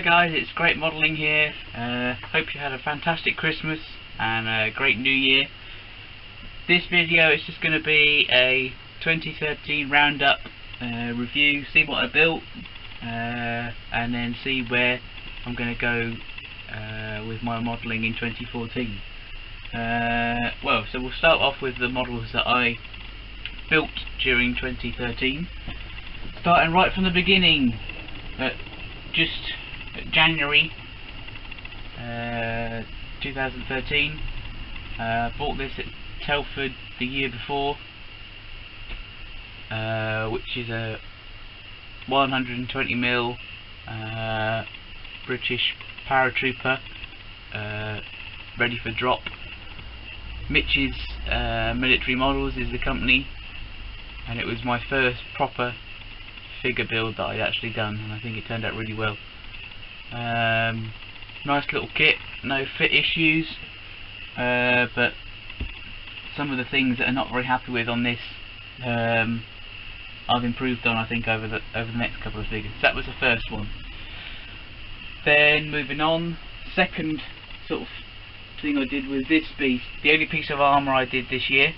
Hi guys, it's Great Modelling here. Hope you had a fantastic Christmas and a great New Year. This video is just going to be a 2013 roundup review, see what I built, and then see where I'm going to go with my modelling in 2014. So we'll start off with the models that I built during 2013, starting right from the beginning. Just January 2013. Bought this at Telford the year before, which is a 120mm British paratrooper, ready for drop. Mitch's Military Models is the company, and it was my first proper figure build that I'd actually done, and I think it turned out really well. Nice little kit, no fit issues, but some of the things that I'm not very happy with on this, I've improved on, I think, over the next couple of figures. So that was the first one. Then moving on, second sort of thing I did was this piece, the only piece of armour I did this year,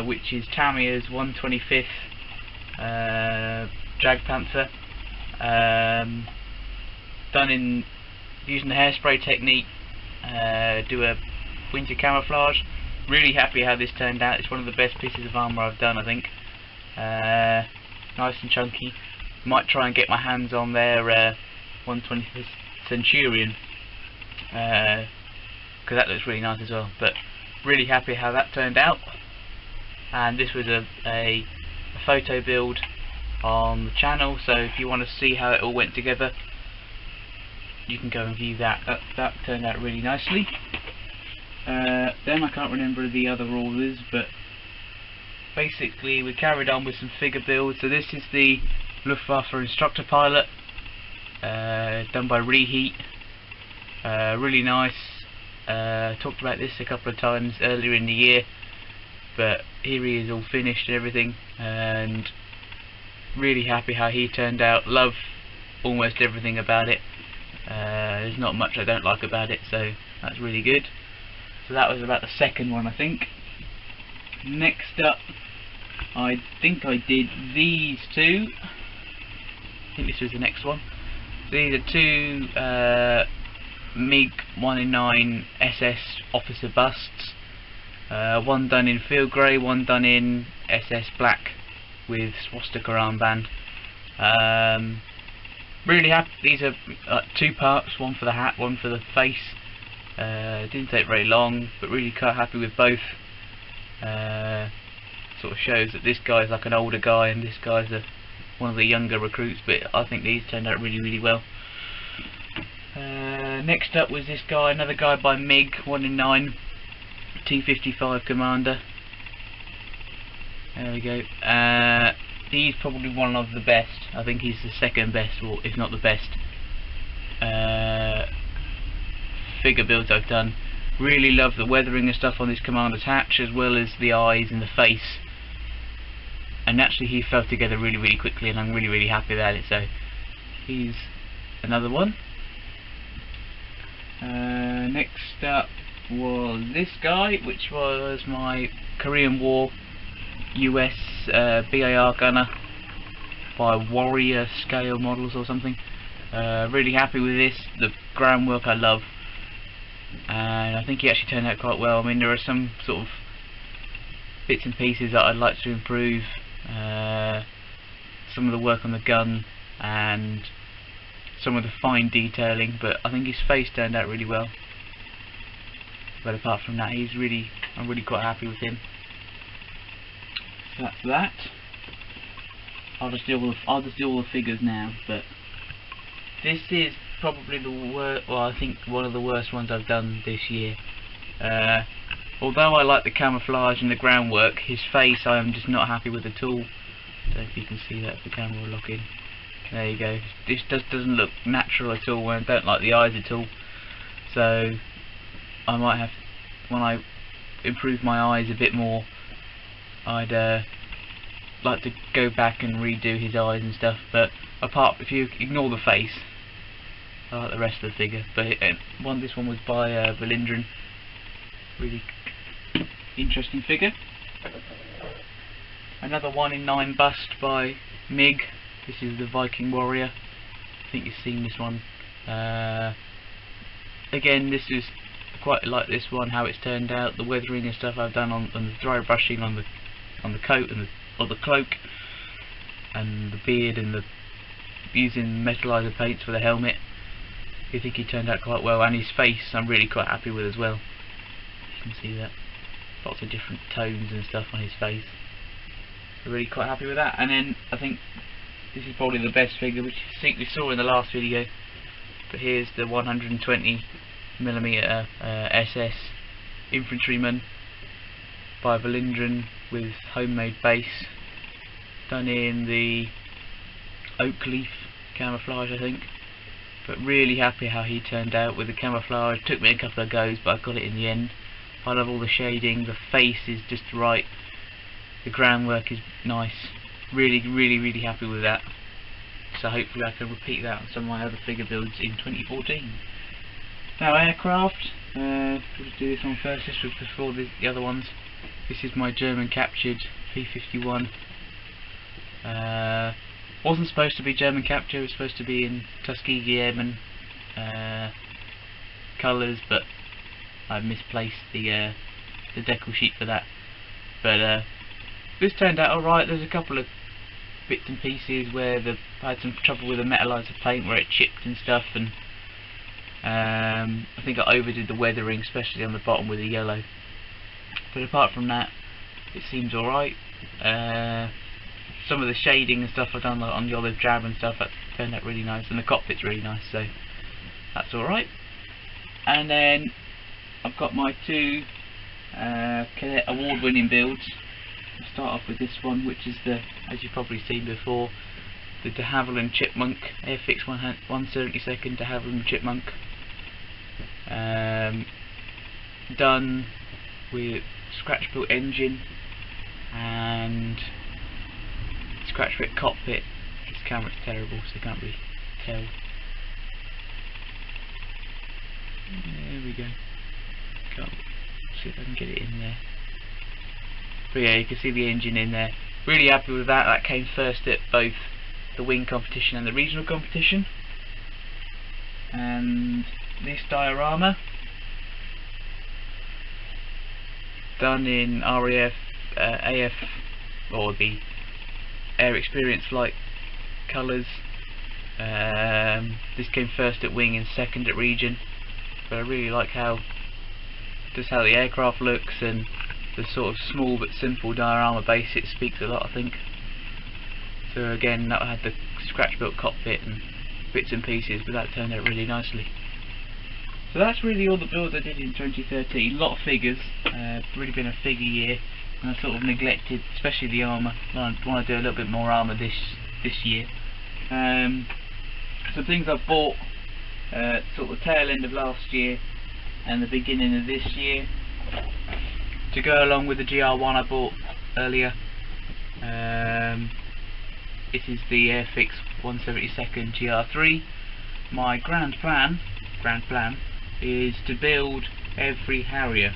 which is Tamiya's 1/25th Jag Panther, done in using the hairspray technique, do a winter camouflage. Really happy how this turned out. It's one of the best pieces of armour I've done, I think. Nice and chunky. Might try and get my hands on their 1/25th Centurion, because that looks really nice as well. But really happy how that turned out. And this was a photo build on the channel, so if you want to see how it all went together, you can go and view that. That turned out really nicely. Then I can't remember the other orders, but basically we carried on with some figure builds. So this is the Luftwaffe instructor pilot, done by Reheat. Really nice. Talked about this a couple of times earlier in the year, but here he is all finished and everything, and really happy how he turned out. Love almost everything about it. There's not much I don't like about it, so that's really good. So that was about the second one, I think. Next up, I think I did these two. I think this was the next one. These are two MiG 1-in-9 SS officer busts. One done in field grey, one done in SS black with swastika armband. Really happy. These are two parts, one for the hat, one for the face. Didn't take very long, but really quite happy with both. Sort of shows that this guy's like an older guy and this guy's one of the younger recruits, but I think these turned out really well. Next up was this guy, another guy by MiG 1-in-9 T-55 Commander. There we go. He's probably one of the best. I think he's the second best, or if not the best, figure builds I've done. Really love the weathering and stuff on this Commander's hatch, as well as the eyes and the face. And actually he fell together really quickly, and I'm really happy about it. So he's another one. Next up was this guy, which was my Korean War US BAR gunner by Warrior Scale Models or something. Really happy with this. The groundwork I love, and I think he actually turned out quite well. I mean, there are some sort of bits and pieces that I'd like to improve, some of the work on the gun and some of the fine detailing, but I think his face turned out really well. But apart from that, I'm really quite happy with him. So that's that. I'll just do all the figures now. But this is probably the worst. Well, I think one of the worst ones I've done this year. Although I like the camouflage and the groundwork, his face I am just not happy with at all. I don't know if you can see that if the camera will lock in. There you go. This just doesn't look natural at all, and I don't like the eyes at all. So I might have, when I improve my eyes a bit more, I'd like to go back and redo his eyes and stuff, but if you ignore the face, I like the rest of the figure. But this one was by Valindran. Really interesting figure. Another 1 in 9 bust by Mig. This is the Viking Warrior. I think you've seen this one. Again, this is quite like this one, how it's turned out. The weathering and stuff I've done on the dry brushing on the coat and the cloak, and the beard, and using metallizer paints for the helmet. I think he turned out quite well, and his face I'm really quite happy with as well. You can see that, lots of different tones and stuff on his face. I'm really quite happy with that. And then I think this is probably the best figure, which I think we saw in the last video. But here's the 120mm SS Infantryman by Valindran with homemade base, done in the oak leaf camouflage, I think. But really happy how he turned out with the camouflage. Took me a couple of goes, but I got it in the end. I love all the shading. The face is just right. The groundwork is nice. Really happy with that. So hopefully I can repeat that on some of my other figure builds in 2014. Now aircraft. We'll do this one first. This was before the other ones. This is my German captured P-51. Wasn't supposed to be German capture. It was supposed to be in Tuskegee Airmen colours, but I misplaced the decal sheet for that. But this turned out alright. There's a couple of bits and pieces where I had some trouble with the metallizer paint, where it chipped and stuff, and I think I overdid the weathering, especially on the bottom with the yellow. But apart from that, it seems alright. Some of the shading and stuff I've done on the olive drab and stuff, that turned out really nice, and the cockpit's really nice, so that's alright. And then I've got my two Cadet award-winning builds. I'll start off with this one, which is the, as you've probably seen before, the de Havilland Chipmunk, Airfix 172nd de Havilland Chipmunk. Done with scratch built engine and scratch built cockpit. This camera's terrible, so you can't really tell. There we go. Can't see if I can get it in there. But yeah, you can see the engine in there. Really happy with that. That came first at both the wing competition and the regional competition. And this diorama, done in RAF, AF, or the Air Experience Flight colours. This came first at wing and second at region. But I really like just how the aircraft looks, and the sort of small but simple diorama base. It speaks a lot, I think. So again, that had the scratch built cockpit and bits and pieces, but that turned out really nicely. So that's really all the builds I did in 2013. A lot of figures. Really been a figure year, and I sort of neglected, especially the armour. I want to do a little bit more armour this year. Some things I bought sort of tail end of last year and the beginning of this year to go along with the GR1 I bought earlier. This is the Airfix 172nd GR3. My grand plan is to build every Harrier.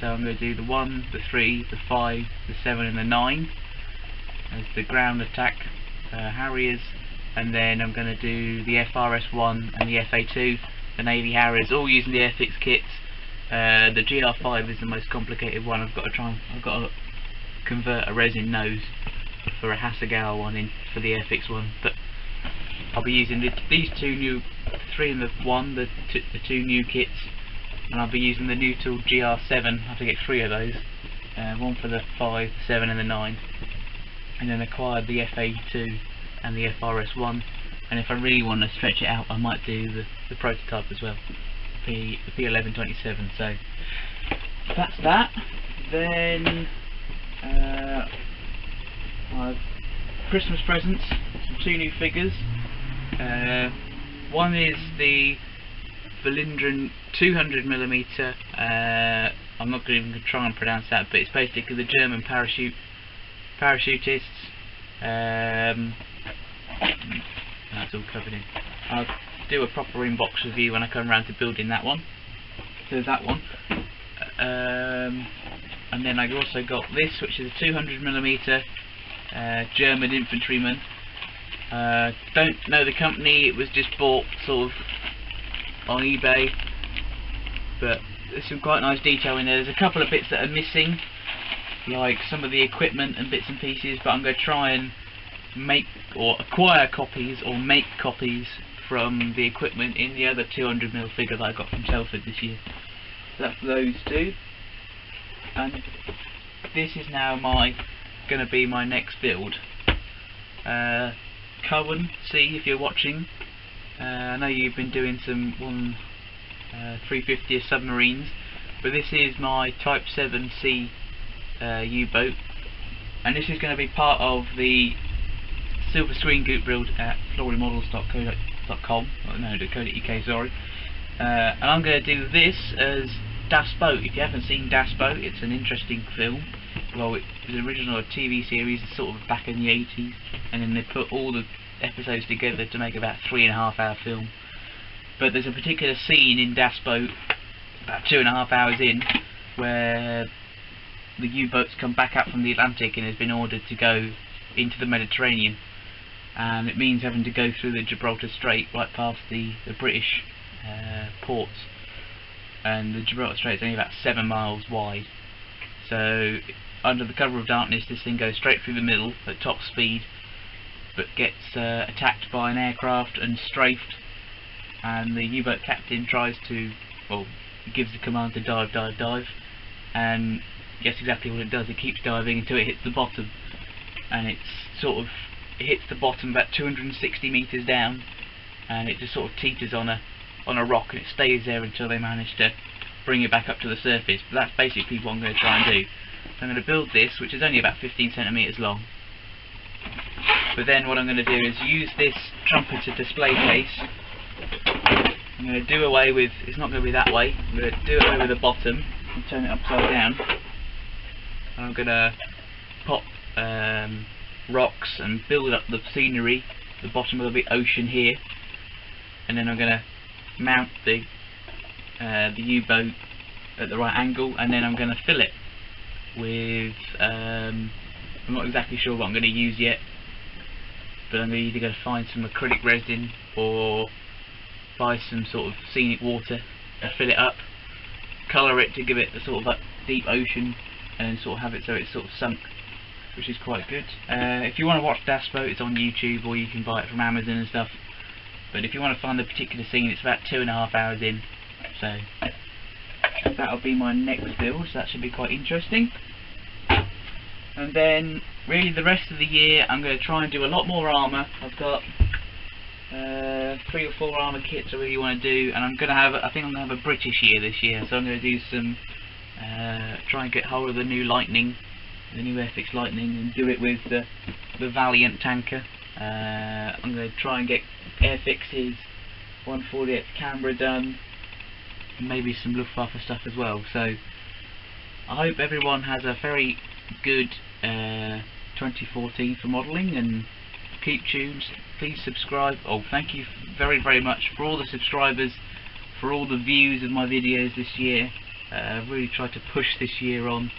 So I'm going to do the 1, the 3, the 5, the 7 and the 9 as the ground attack Harriers, and then I'm going to do the FRS-1 and the FA-2, the Navy Harriers, all using the Airfix kits. The GR5 is the most complicated one. I've got to convert a resin nose for a Hasegawa one in for the Airfix one, but I'll be using these two new, 3 and the 1, the two new kits, and I'll be using the new tool GR7. I have to get 3 of those, one for the 5, 7 and the 9, and then acquired the FA2 and the FRS1, and if I really want to stretch it out I might do the prototype as well, the P1127. So that's that. Then Christmas presents, two new figures. One is the Valindran 200mm, I'm not even going to try and pronounce that, but it's basically the German parachutists That's all covered in. I'll do a proper inbox review when I come around to building that one. So that one. And then I've also got this, which is a 200mm German infantryman. Don't know the company, it was just bought sort of on eBay, but there's some quite nice detail in there. There's a couple of bits that are missing, like some of the equipment and bits and pieces, but I'm going to try and make or acquire copies or make copies from the equipment in the other 200mm figure that I got from Telford this year. So that's those two, and this is now going to be my next build. Cohen, see if you're watching, I know you've been doing some 350 submarines, but this is my Type 7C U-boat, and this is going to be part of the silver screen goop build at florymodels.co.com, .co.uk, sorry. And I'm going to do this as Das Boat. If you haven't seen Das Boat, it's an interesting film. Well, it was originally a TV series sort of back in the 80s, and then they put all the episodes together to make about a 3.5 hour film. But there's a particular scene in Das Boat, about 2.5 hours in, where the U-boats come back up from the Atlantic and has been ordered to go into the Mediterranean, and it means having to go through the Gibraltar Strait right past the British ports, and the Gibraltar Strait is only about 7 miles wide. So under the cover of darkness this thing goes straight through the middle at top speed, but gets attacked by an aircraft and strafed, and the U-boat captain tries to, well, he gives the command to dive, dive, dive, and guess exactly what it does. It keeps diving until it hits the bottom, and it hits the bottom about 260 meters down, and it just sort of teeters on a rock, and it stays there until they manage to bring it back up to the surface. But that's basically what I'm going to try and do. So I'm going to build this, which is only about 15 centimeters long. But then what I'm going to do is use this trumpeter display case. I'm going to do away with, it's not going to be that way, I'm going to do away with the bottom and turn it upside down. And I'm going to pop rocks and build up the scenery, the bottom of the ocean here, and then I'm going to mount the U-boat at the right angle, and then I'm going to fill it with, I'm not exactly sure what I'm going to use yet, but I'm either going to find some acrylic resin or buy some sort of scenic water and fill it up, colour it to give it a sort of deep ocean, and sort of have it so it's sort of sunk, which is quite good. If you want to watch Das Boat, it's on YouTube, or you can buy it from Amazon and stuff. But if you want to find the particular scene, it's about 2.5 hours in. So that'll be my next build, so that should be quite interesting. And then really the rest of the year I'm going to try and do a lot more armour. I've got 3 or 4 armour kits I really want to do, and I'm going to have, I think I'm going to have a British year this year, so I'm going to do some, try and get hold of the new Lightning, the new Airfix Lightning, and do it with the Valiant tanker. I'm going to try and get Airfix's 140X camera done, and maybe some Luftwaffe stuff as well. So I hope everyone has a very good 2014 for modelling, and keep tuned. Please subscribe. Oh, thank you very, very much for all the subscribers, for all the views of my videos this year. I've really tried to push this year on,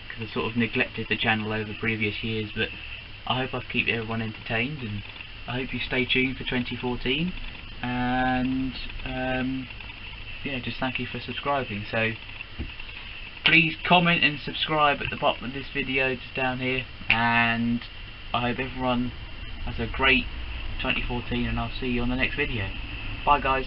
because I sort of neglected the channel over previous years, but I hope I've kept everyone entertained, and I hope you stay tuned for 2014, and yeah, just thank you for subscribing. So please comment and subscribe at the bottom of this video, just down here, and I hope everyone has a great 2014, and I'll see you on the next video. Bye guys.